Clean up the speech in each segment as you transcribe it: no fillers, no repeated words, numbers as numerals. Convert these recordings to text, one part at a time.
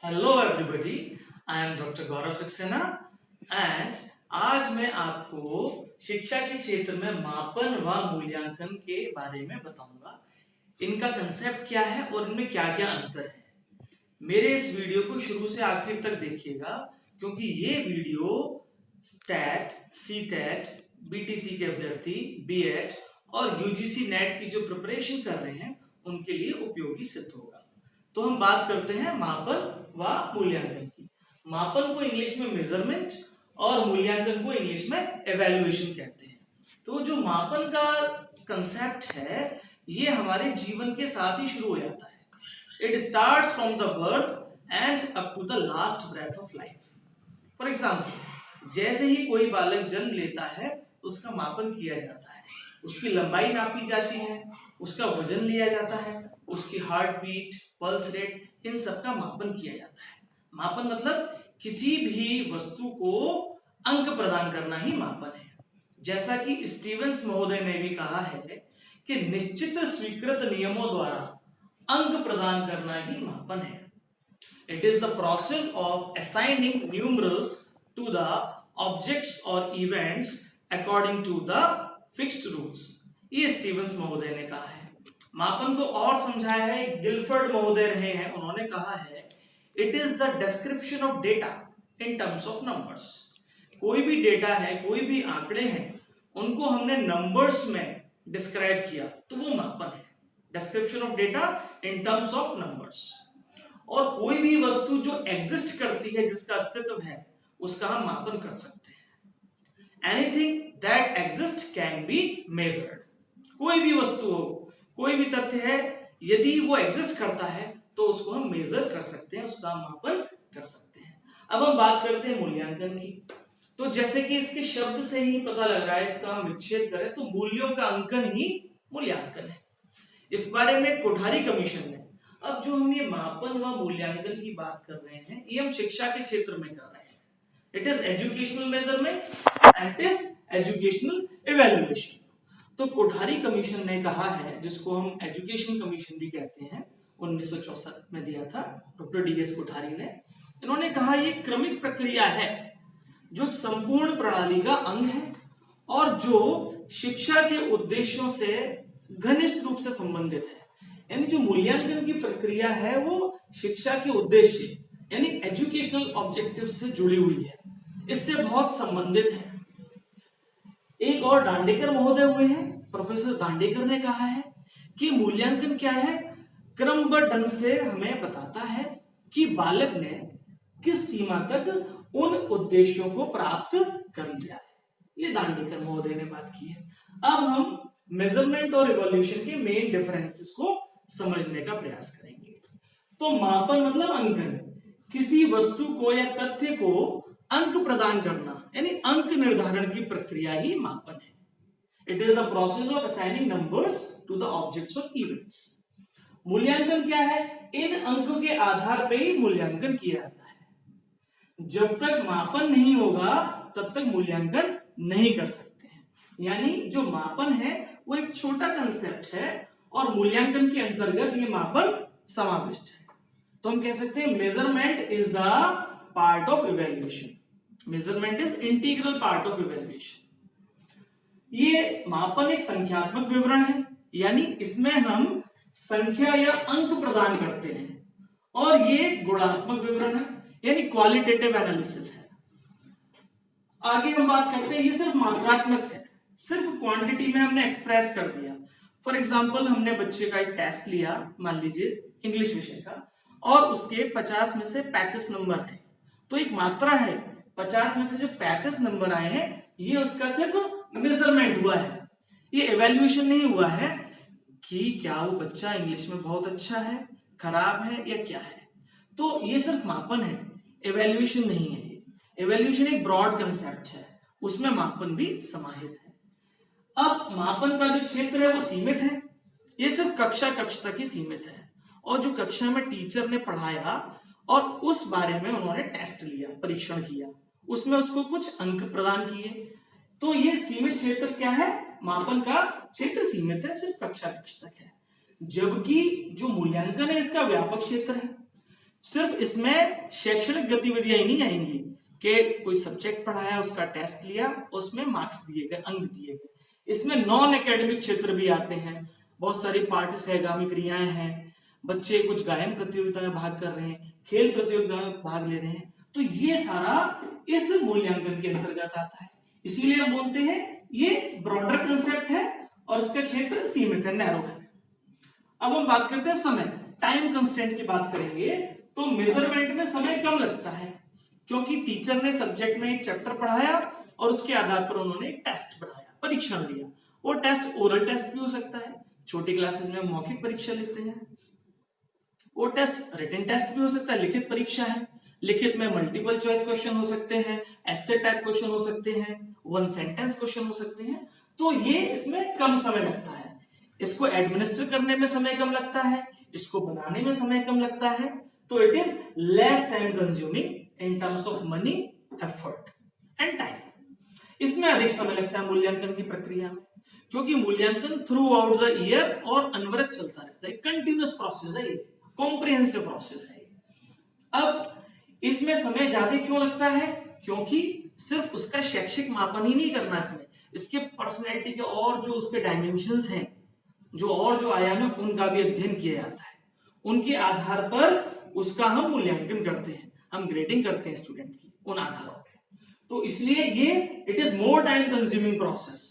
Hello everybody, I am doctor Gaurav Saxena and आज मैं आपको शिक्षा के क्षेत्र में मापन व मूल्यांकन के बारे में बताऊंगा। इनका कंसेप्ट क्या है और इनमें क्या क्या अंतर है। मेरे इस वीडियो को शुरू से आखिर तक देखिएगा क्योंकि ये video STET, CTET, BTC के अभ्यर्थी, बीएड और यूजीसी नेट की जो प्रिपरेशन कर रहे हैं उनके लिए उपयोगी सिद्ध होगा। तो हम बात करते हैं मापन व मूल्यांकन की। मापन को इंग्लिश में मेजरमेंट और मूल्यांकन को इंग्लिश में एवेल्युएशन कहते हैं। तो जो मापन का कंसेप्ट है ये हमारे जीवन के साथ ही शुरू हो जाता है। It starts from the birth and up to the last breath of life. For example, जैसे ही कोई बालक जन्म लेता है उसका मापन किया जाता है, उसकी लंबाई नापी जाती है, उसका वजन लिया जाता है, उसकी हार्ट बीट, पल्स रेट, इन सब का मापन किया जाता है। मापन मतलब किसी भी वस्तु को अंक प्रदान करना ही मापन है। जैसा कि स्टीवेंस महोदय ने भी कहा है कि निश्चित स्वीकृत नियमों द्वारा अंक प्रदान करना ही मापन है। It is the process of assigning numerals to the objects or events according to the fixed rules. ये स्टीवेंस महोदय ने कहा है। मापन को और समझाया है गिलफर्ड महोदय रहे हैं, उन्होंने कहा है it is the description of data in terms of numbers. कोई भी डेटा है, कोई भी आंकड़े हैं, उनको हमने नंबर्स में डिस्क्राइब किया तो वो मापन है। Description of data in terms of numbers. और कोई भी वस्तु जो एग्जिस्ट करती है, जिसका अस्तित्व है, उसका हम मापन कर सकते हैं। Anything that exist can be measured. कोई भी वस्तु हो, कोई भी तथ्य है, यदि वो एग्जिस्ट करता है तो उसको हम मेजर कर सकते हैं, उसका हम मापन कर सकते हैं। अब हम बात करते हैं मूल्यांकन की। तो जैसे कि इसके शब्द से ही पता लग रहा है, इसका हम विच्छेद करें तो मूल्यों का अंकन ही मूल्यांकन है। इस बारे में कोठारी कमीशन ने, अब जो हम ये मापन व मूल्यांकन की बात कर रहे हैं ये हम शिक्षा के क्षेत्र में कर रहे हैं। It is educational measurement and it is educational evaluation. तो कोठारी कमीशन ने कहा है, जिसको हम एजुकेशन कमीशन भी कहते हैं, 1964 में दिया था डॉक्टर डीएस कोठारी ने। इन्होंने कहा ये क्रमिक प्रक्रिया है जो संपूर्ण प्रणाली का अंग है और जो शिक्षा के उद्देश्यों से घनिष्ठ रूप से संबंधित है। यानी जो मूल्यांकन की प्रक्रिया है वो शिक्षा के उद्देश्य यानी एजुकेशनल ऑब्जेक्टिव से जुड़ी हुई है, इससे बहुत संबंधित है। एक और दांडेकर महोदय हुए हैं, प्रोफेसर दांडेकर ने कहा है कि मूल्यांकन क्या है, क्रमबद्ध ढंग से हमें बताता है कि बालक ने किस सीमा तक उन उद्देश्यों को प्राप्त कर लिया है। ये दांडेकर महोदय ने बात की है। अब हम मेजरमेंट और इवोल्यूशन के मेन डिफरेंसेस को समझने का प्रयास करेंगे। तो मापन मतलब अंकन, किसी वस्तु को या तथ्य को अंक प्रदान करना यानी अंक निर्धारण की प्रक्रिया ही मापन है। It is the process of assigning numbers to the objects और इवेंट्स। मूल्यांकन क्या है, इन अंकों के आधार पर ही मूल्यांकन किया जाता है। जब तक मापन नहीं होगा तब तक मूल्यांकन नहीं कर सकते हैं। यानी जो मापन है वो एक छोटा कंसेप्ट है और मूल्यांकन के अंतर्गत ये मापन समाविष्ट है। तो हम कह सकते हैं measurement is the part of evaluation. Measurement is integral part of evaluation. ये मापन एक संख्यात्मक विवरण है, यानी इसमें हम संख्या या अंक प्रदान करते हैं, और ये गुणात्मक विवरण है यानी क्वालिटेटिव एनालिसिस है। आगे हम बात करते हैं, ये सिर्फ मात्रात्मक है, सिर्फ क्वांटिटी में हमने एक्सप्रेस कर दिया। फॉर एग्जाम्पल, हमने बच्चे का एक टेस्ट लिया, मान लीजिए इंग्लिश विषय का, और उसके 50 में से 35 नंबर है। तो एक मात्रा है, 50 में से जो 35 नंबर आए हैं ये उसका सिर्फ मेजरमेंट हुआ है, ये इवैल्यूएशन नहीं हुआ है कि क्या वो बच्चा इंग्लिश में बहुत अच्छा है, खराब है या क्या है। तो ये सिर्फ मापन है, इवैल्यूएशन नहीं है। इवैल्यूएशन एक ब्रॉड कंसेप्ट है, उसमें मापन भी समाहित है। अब मापन का जो क्षेत्र है वो सीमित है, ये सिर्फ कक्षा तक ही सीमित है, और जो कक्षा में टीचर ने पढ़ाया और उस बारे में उन्होंने टेस्ट लिया, परीक्षण किया, उसमें उसको कुछ अंक प्रदान किए। तो ये सीमित क्षेत्र क्या है, मापन का क्षेत्र सीमित है, सिर्फ कक्षा तक है। जबकि जो मूल्यांकन है इसका व्यापक क्षेत्र है। सिर्फ इसमें शैक्षणिक गतिविधियां ही नहीं आएंगी कि कोई सब्जेक्ट पढ़ाया, उसका टेस्ट लिया, उसमें मार्क्स दिए गए, अंक दिए गए। इसमें नॉन एकेडमिक क्षेत्र भी आते हैं, बहुत सारी पाठ्य सहगामी क्रियाएं हैं, बच्चे कुछ गायन प्रतियोगिता में भाग कर रहे हैं, खेल प्रतियोगिता में भाग ले रहे हैं, तो ये सारा इस मूल्यांकन के अंतर्गत आता है। इसीलिए हम बोलते हैं ये ब्रॉडर कंसेप्ट है और इसका क्षेत्र सीमित है, नैरो है। अब हम बात करते हैं समय, टाइम कंस्टेंट की बात करेंगे तो मेजरमेंट में समय कम लगता है, क्योंकि टीचर ने सब्जेक्ट में एक चैप्टर पढ़ाया और उसके आधार पर उन्होंने एक टेस्ट पढ़ाया, परीक्षण लिया। वो टेस्ट ओरल टेस्ट भी हो सकता है, छोटी क्लासेस में मौखिक परीक्षा लेते हैं। वो टेस्ट रिटन टेस्ट भी हो सकता है, लिखित परीक्षा है। लिखित में मल्टीपल चॉइस क्वेश्चन हो सकते हैं, एसे टाइप क्वेश्चन हो सकते हैं, वन सेंटेंस क्वेश्चन हो सकते हैं। तो ये इसमें कम समय लगता है, इसको एडमिनिस्टर करने में समय कम लगता है, इसको बनाने में समय कम लगता है। तो it is less time consuming in terms of money, effort and time. इसमें अधिक समय लगता है मूल्यांकन की प्रक्रिया में, क्योंकि मूल्यांकन थ्रू आउट द ईयर और अनवरत चलता रहता है, कंटिन्यूअस प्रोसेस है, ये कॉम्प्रिहेंसिव प्रोसेस है। अब इसमें समय ज्यादा क्यों लगता है? क्योंकि सिर्फ उसका शैक्षिक मापन ही नहीं करना, इसमें इसके पर्सनैलिटी के और जो उसके डायमेंशंस हैं, जो आयाम है, उनका भी अध्ययन किया जाता है। उनके आधार पर उसका हम मूल्यांकन करते हैं, हम ग्रेडिंग करते हैं स्टूडेंट की उन आधारों पे। तो इसलिए ये it is more time consuming process,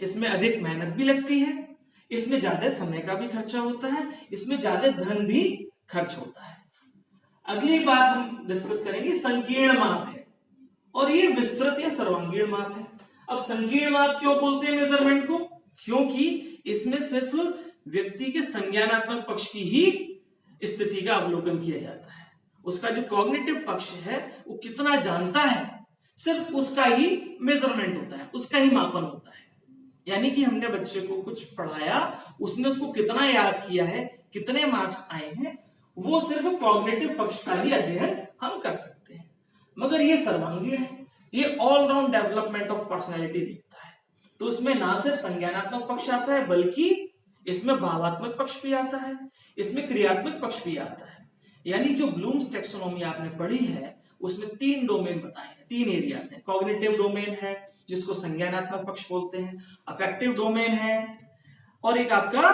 इसमें अधिक मेहनत भी लगती है, इसमें ज्यादा समय का भी खर्चा होता है, इसमें ज्यादा धन भी खर्च होता है। अगली बात हम डिस्कस करेंगे संकीर्ण माप है, और ये विस्तृत या सर्वांगीण माप है। अब संकीर्ण माप क्यों बोलते हैं मेजरमेंट को? क्योंकि इसमें सिर्फ व्यक्ति के संज्ञानात्मक पक्ष की ही स्थिति का अवलोकन किया जाता है, उसका जो कॉग्निटिव पक्ष है वो कितना जानता है, सिर्फ उसका ही मेजरमेंट होता है, उसका ही मापन होता है। यानी कि हमने बच्चे को कुछ पढ़ाया, उसने उसको कितना याद किया है, कितने मार्क्स आए हैं, वो सिर्फ कॉग्निटिव पक्ष का ही अध्ययन हम कर सकते हैं। मगर ये सर्वांगीण है, ये ऑलराउंड डेवलपमेंट ऑफ पर्सनैलिटी देखता है। तो इसमें ना सिर्फ संज्ञानात्मक पक्ष आता है, बल्कि इसमें भावात्मक पक्ष भी आता है, इसमें क्रियात्मक पक्ष भी आता है। यानी जो ब्लूम्स टैक्सोनॉमी आपने पढ़ी है, उसमें 3 डोमेन बताए हैं, 3 एरियाज हैं। कॉग्निटिव डोमेन है जिसको संज्ञानात्मक पक्ष बोलते हैं, अफेक्टिव डोमेन है, और एक आपका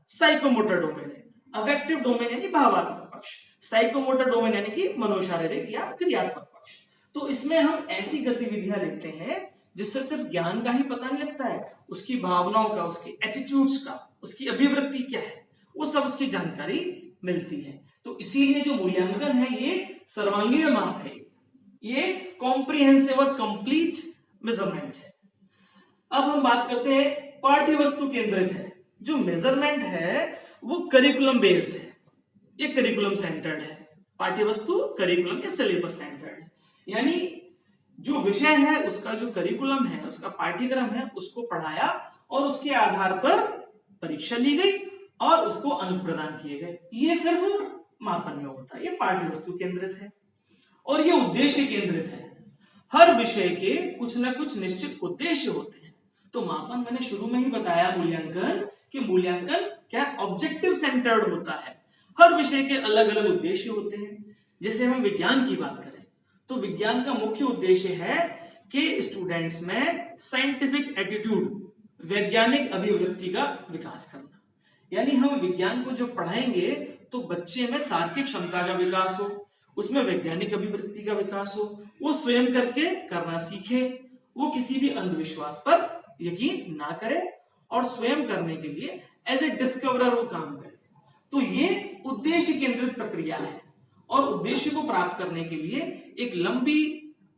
साइकोमोटर डोमेन है। अफेक्टिव डोमेन यानी भावात्मक पक्ष, साइकोमोटर डोमेन यानी कि मनोशारीरिक या क्रियात्मक पक्ष। तो इसमें हम ऐसी गतिविधियां लेते हैं जिससे सिर्फ ज्ञान का ही पता नहीं लगता है, उसकी भावनाओं का, उसकी एटीट्यूड्स का, उसकी अभिवृत्ति क्या है, वो सब उसकी जानकारी मिलती है। तो इसीलिए जो मूल्यांकन है ये सर्वांगीण माप है, ये कॉम्प्रिहेंसिव और कंप्लीट मेजरमेंट है। अब हम बात करते हैं पाठ्य वस्तु केंद्रित है। जो मेजरमेंट है वो करिकुलम बेस्ड है, ये करिकुलम सेंटर्ड है। पाठ्य वस्तु करिकुलम या सिलेबस सेंटर्ड है, यानी जो विषय है उसका जो करिकुलम है, उसका पाठ्यक्रम है, उसको पढ़ाया और उसके आधार पर परीक्षा ली गई और उसको अंक प्रदान किए गए। ये सिर्फ मापन में होता है, ये पाठ्य वस्तु केंद्रित है और ये उद्देश्य केंद्रित है। हर विषय के कुछ ना कुछ निश्चित उद्देश्य होते हैं। तो मापन मैंने शुरू में ही बताया मूल्यांकन, कि मूल्यांकन क्या ऑब्जेक्टिव सेंटर्ड होता है, हर विषय के अलग अलग उद्देश्य होते हैं। जैसे हम विज्ञान की बात करें तो विज्ञान का मुख्य उद्देश्य है कि स्टूडेंट्स में साइंटिफिक एटीट्यूड, वैज्ञानिक अभिवृत्ति का विकास करना। यानी हम विज्ञान को जो पढ़ाएंगे तो बच्चे में तार्किक क्षमता का विकास हो, उसमें वैज्ञानिक अभिवृत्ति का विकास हो, वो स्वयं करके करना सीखे, वो किसी भी अंधविश्वास पर यकीन ना करे और स्वयं करने के लिए एज ए डिस्कवरर वो काम करे। तो ये उद्देश्य केंद्रित प्रक्रिया है और उद्देश्य को प्राप्त करने के लिए एक लंबी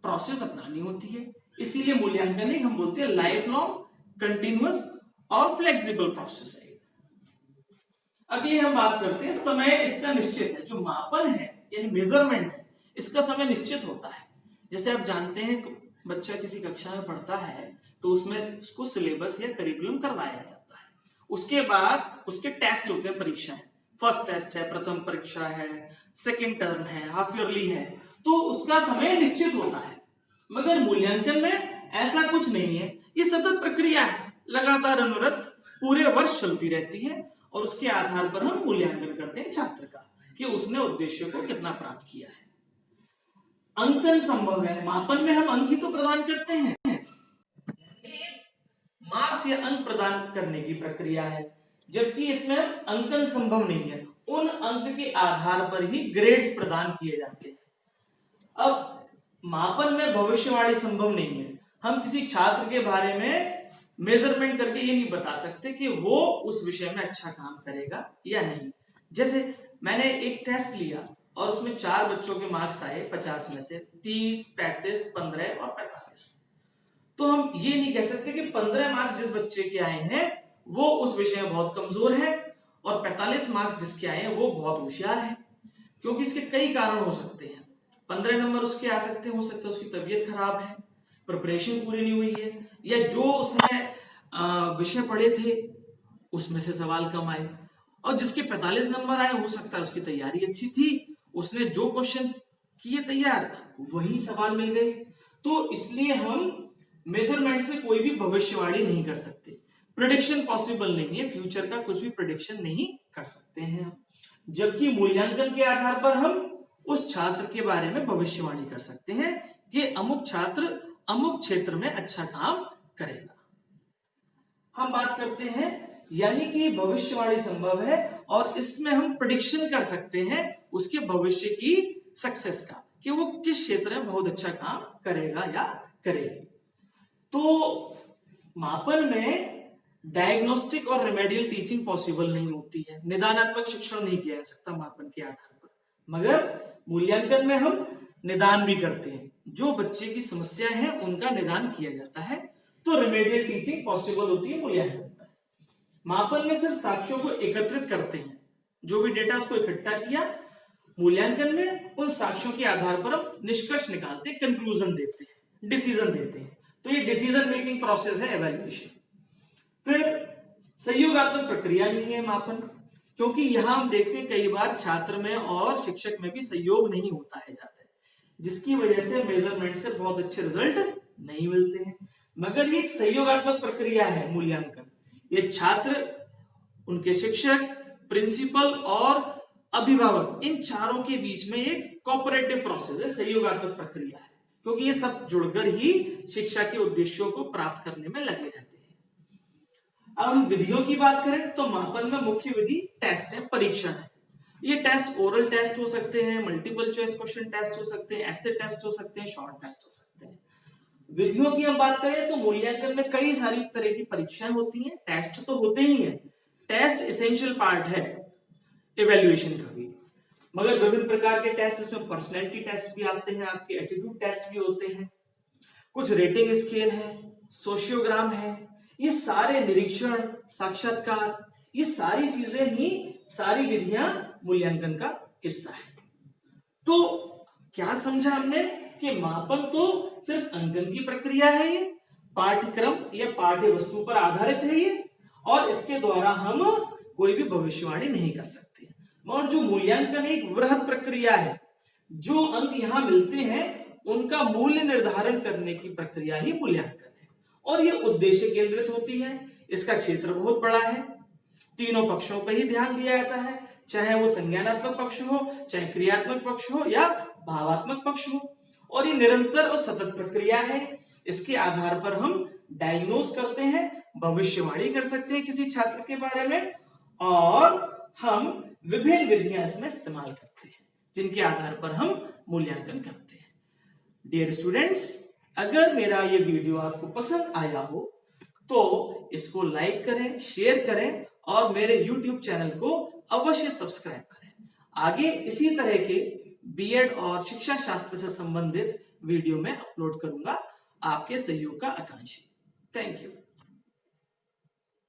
प्रोसेस अपनानी होती है। इसीलिए मूल्यांकन हम बोलते हैं लाइफ लॉन्ग, कंटिन्यूअस और फ्लेक्सिबल प्रोसेस है। अभी हम बात करते हैं समय, इसका निश्चित है। जो मापन है यानी मेजरमेंट है, इसका समय निश्चित होता है। जैसे आप जानते हैं बच्चा किसी कक्षा में पढ़ता है तो उसमें उसको सिलेबस या करिकुलम करवाया जाता है, उसके बाद उसके टेस्ट होते हैं, परीक्षाएं, फर्स्ट टेस्ट है, प्रथम परीक्षा है, सेकेंड टर्म है, हाफ ईयरली है, तो उसका समय निश्चित होता है। मगर मूल्यांकन में ऐसा कुछ नहीं है, ये सतत प्रक्रिया है, लगातार अनवरत पूरे वर्ष चलती रहती है और उसके आधार पर हम मूल्यांकन करते हैं छात्र का कि उसने उद्देश्य को कितना प्राप्त किया है। अंकन संभव है, मापन में हम अंक ही तो प्रदान करते हैं, मार्क्स या अंक प्रदान करने की प्रक्रिया है, जबकि इसमें अंकन संभव नहीं है। उन अंक के आधार पर ही ग्रेड्स प्रदान किए जाते हैं। अब मापन में भविष्यवाणी संभव नहीं है। हम किसी छात्र के बारे में मेजरमेंट करके ये नहीं बता सकते कि वो उस विषय में अच्छा काम करेगा या नहीं। जैसे मैंने एक टेस्ट लिया और उसमें 4 बच्चों के मार्क्स आए 50 में से 30, 35, 15 और 45। तो हम ये नहीं कह सकते कि 15 मार्क्स जिस बच्चे के आए हैं वो उस विषय में बहुत कमजोर है और 45 मार्क्स जिसके आए हैं वो बहुत होशियार है, क्योंकि इसके कई कारण हो सकते हैं। 15 नंबर उसके आ सकते हैं, हो सकता है उसकी तबीयत खराब है, प्रिपरेशन पूरी नहीं हुई है, या जो उसने विषय पढ़े थे उसमें से सवाल कम आए, और जिसके 45 नंबर आए हो सकता है उसकी तैयारी अच्छी थी, उसने जो क्वेश्चन किए तैयार वही सवाल मिल गए। तो इसलिए हम मेजरमेंट से कोई भी भविष्यवाणी नहीं कर सकते, प्रेडिक्शन पॉसिबल नहीं है, फ्यूचर का कुछ भी प्रेडिक्शन नहीं कर सकते हैं। जबकि मूल्यांकन के आधार पर हम उस छात्र के बारे में भविष्यवाणी कर सकते हैं कि अमुक छात्र अमुक क्षेत्र में अच्छा काम करेगा। हम बात करते हैं यानी कि भविष्यवाणी संभव है और इसमें हम प्रेडिक्शन कर सकते हैं उसके भविष्य की सक्सेस का, कि वो किस क्षेत्र में बहुत अच्छा काम करेगा या करेगी। तो मापन में डायग्नोस्टिक और रेमेडियल टीचिंग पॉसिबल नहीं होती है, निदानात्मक शिक्षण नहीं किया जा सकता मापन के आधार पर, मगर मूल्यांकन में हम निदान भी करते हैं, जो बच्चे की समस्या है उनका निदान किया जाता है, तो रेमेडियल टीचिंग पॉसिबल होती है मूल्यांकन में। मापन में सिर्फ साक्ष्यों को एकत्रित करते हैं, जो भी डेटा उसको इकट्ठा किया, मूल्यांकन में उन साक्ष्यों के आधार पर हम निष्कर्ष निकालते हैं, कंक्लूजन देते हैं, डिसीजन देते हैं। तो ये डिसीजन मेकिंग प्रोसेस है एवेल्युएशन। फिर सहयोगात्मक प्रक्रिया नहीं है मापन, क्योंकि यहां हम देखते हैं कई बार छात्र में और शिक्षक में भी सहयोग नहीं होता है ज्यादा, जिसकी वजह से मेजरमेंट से बहुत अच्छे रिजल्ट नहीं मिलते हैं। मगर ये एक सहयोगात्मक प्रक्रिया है मूल्यांकन, ये छात्र, उनके शिक्षक, प्रिंसिपल और अभिभावक, इन चारों के बीच में एक कोऑपरेटिव प्रोसेस है, सहयोगात्मक प्रक्रिया है, क्योंकि ये सब जुड़कर ही शिक्षा के उद्देश्यों को प्राप्त करने में लगे रहते हैं। अब हम विधियों की बात करें तो मापन में मुख्य विधि टेस्ट है, परीक्षण है। ये टेस्ट ओरल टेस्ट हो सकते हैं, मल्टीपल चॉइस क्वेश्चन टेस्ट हो सकते हैं, ऐसे टेस्ट हो सकते हैं, शॉर्ट टेस्ट हो सकते हैं। विधियों की हम बात करें तो मूल्यांकन में कई सारी तरह की परीक्षाएं होती हैं, टेस्ट तो होते ही हैं, टेस्ट एसेंशियल पार्ट है इवैल्यूएशन का भी, मगर विभिन्न प्रकार के टेस्ट, इसमें पर्सनैलिटी टेस्ट भी आते हैं, आपके एटीट्यूड टेस्ट भी होते हैं, कुछ रेटिंग स्केल है, सोशियोग्राम है, ये सारे निरीक्षण, साक्षात्कार, ये सारी चीजें ही, सारी विधियां मूल्यांकन का हिस्सा है। तो क्या समझा हमने कि मापन तो सिर्फ अंकन की प्रक्रिया है, ये पाठ्यक्रम या पाठ्य वस्तु पर आधारित है ये, और इसके द्वारा हम कोई भी भविष्यवाणी नहीं कर सकते। और जो मूल्यांकन एक वृहद प्रक्रिया है, जो अंक यहां मिलते हैं उनका मूल्य निर्धारण करने की प्रक्रिया ही मूल्यांकन है, और ये उद्देश्य केंद्रित होती है। इसका क्षेत्र बहुत बड़ा है, तीनों पक्षों पर ही ध्यान दिया जाता है, चाहे वो संज्ञानात्मक पक्ष हो, चाहे क्रियात्मक पक्ष हो या भावात्मक पक्ष हो, और ये निरंतर और सतत प्रक्रिया है। इसके आधार पर हम डायग्नोज करते हैं, भविष्यवाणी कर सकते हैं किसी छात्र के बारे में, और हम विभिन्न विधियां इसमें इस्तेमाल करते हैं जिनके आधार पर हम मूल्यांकन करते हैं। डियर स्टूडेंट्स, अगर मेरा ये वीडियो आपको पसंद आया हो तो इसको लाइक करें, शेयर करें और मेरे YouTube चैनल को अवश्य सब्सक्राइब करें। आगे इसी तरह के बीएड और शिक्षा शास्त्र से संबंधित वीडियो में अपलोड करूंगा, आपके सहयोग का आकांक्षी। Thank you.